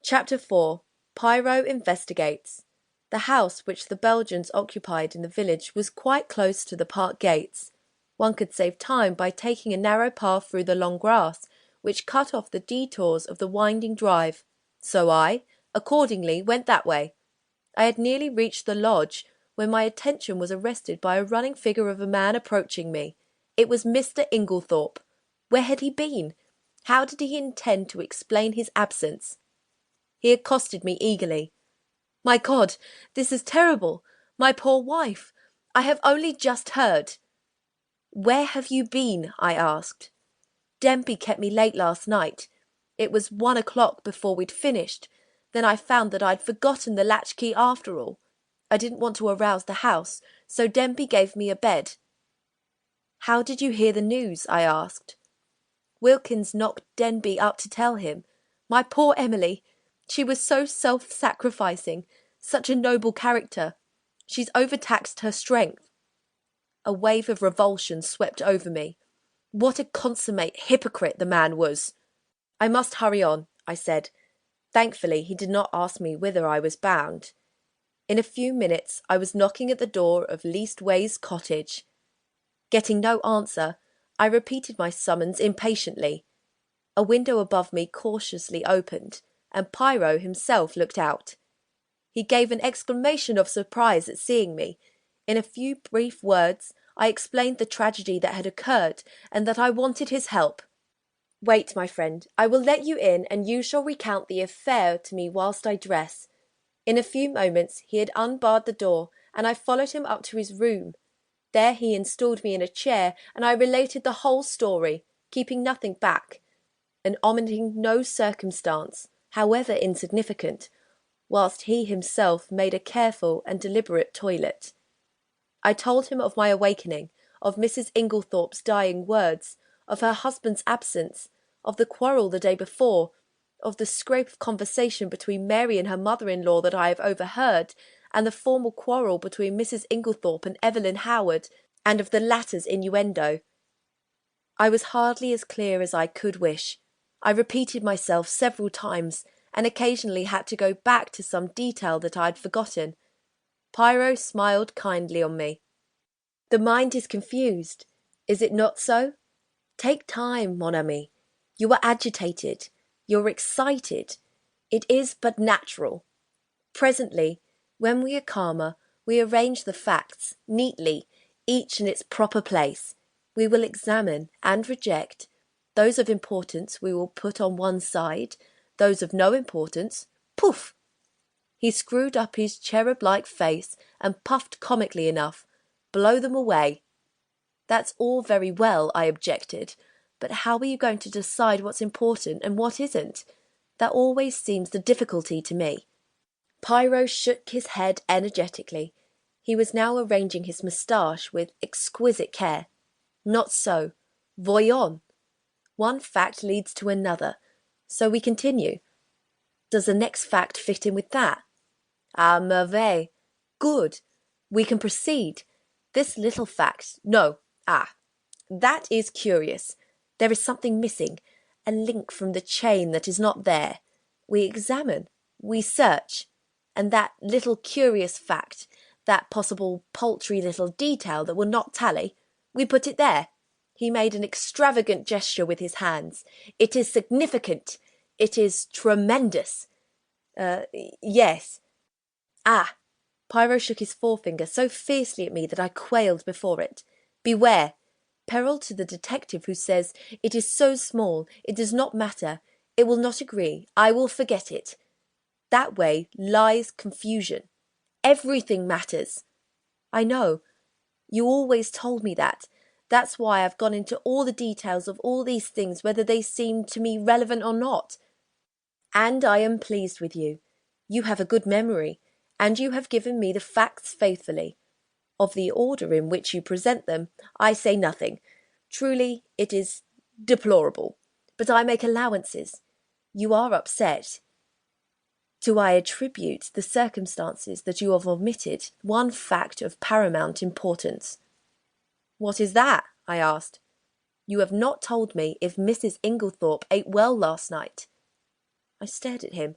Chapter 4. Pyro Investigates. The house which the Belgians occupied in the village was quite close to the park gates. One could save time by taking a narrow path through the long grass, which cut off the detours of the winding drive. So I, accordingly, went that way. I had nearly reached the lodge when my attention was arrested by a running figure of a man approaching me. It was Mr. Inglethorpe. Where had he been? How did he intend to explain his absence? He accosted me eagerly. "My God, this is terrible! My poor wife! I have only just heard." "Where have you been?" I asked. "Denby kept me late last night. It was 1 o'clock before we'd finished. Then I found that I'd forgotten the latchkey after all. I didn't want to arouse the house, so Denby gave me a bed." "How did you hear the news?" I asked. "Wilkins knocked Denby up to tell him. My poor Emily! She was so self-sacrificing, such a noble character. She's overtaxed her strength." A wave of revulsion swept over me. What a consummate hypocrite the man was! "I must hurry on," I said. Thankfully, he did not ask me whither I was bound. In a few minutes, I was knocking at the door of Leastways Cottage. Getting no answer, I repeated my summons impatiently. A window above me cautiously opened, and Pyro himself looked out. He gave an exclamation of surprise at seeing me. In a few brief words, I explained the tragedy that had occurred, and that I wanted his help. "Wait, my friend, I will let you in, and you shall recount the affair to me whilst I dress." In a few moments he had unbarred the door, and I followed him up to his room. There he installed me in a chair, and I related the whole story, keeping nothing back, and omitting no circumstance, however insignificant, whilst he himself made a careful and deliberate toilet. I told him of my awakening, of Mrs. Inglethorpe's dying words, of her husband's absence, of the quarrel the day before, of the scrap of conversation between Mary and her mother-in-law that I have overheard, and the formal quarrel between Mrs. Inglethorpe and Evelyn Howard, and of the latter's innuendo. I was hardly as clear as I could wish. I repeated myself several times, and occasionally had to go back to some detail that I had forgotten. Pyro smiled kindly on me. "The mind is confused. Is it not so? Take time, mon ami. You are agitated. You're excited. It is but natural. Presently, when we are calmer, we arrange the facts neatly, each in its proper place. We will examine and reject. Those of importance we will put on one side, those of no importance, poof!" He screwed up his cherub-like face and puffed comically enough. "Blow them away." "That's all very well," I objected, "but how are you going to decide what's important and what isn't? That always seems the difficulty to me." Pyro shook his head energetically. He was now arranging his moustache with exquisite care. "Not so. Voyons. One fact leads to another. So we continue. Does the next fact fit in with that? À merveille. Good. We can proceed. This little fact. No. That is curious. There is something missing, a link from the chain that is not there. We examine. We search. And that little curious fact, that possible paltry little detail that will not tally, we put it there." He made an extravagant gesture with his hands. "It is significant. It is tremendous." Yes." "Ah!" Pyro shook his forefinger so fiercely at me that I quailed before it. "Beware! Peril to the detective who says, 'It is so small, it does not matter, it will not agree, I will forget it.' That way lies confusion. Everything matters." "I know. You always told me that. That's why I've gone into all the details of all these things, whether they seem to me relevant or not. And I am pleased with you. You have a good memory, and you have given me the facts faithfully. Of the order in which you present them, I say nothing. Truly, it is deplorable. But I make allowances. You are upset. Do I attribute the circumstances that you have omitted one fact of paramount importance?" "What is that?" I asked. "You have not told me if Mrs. Inglethorpe ate well last night." I stared at him.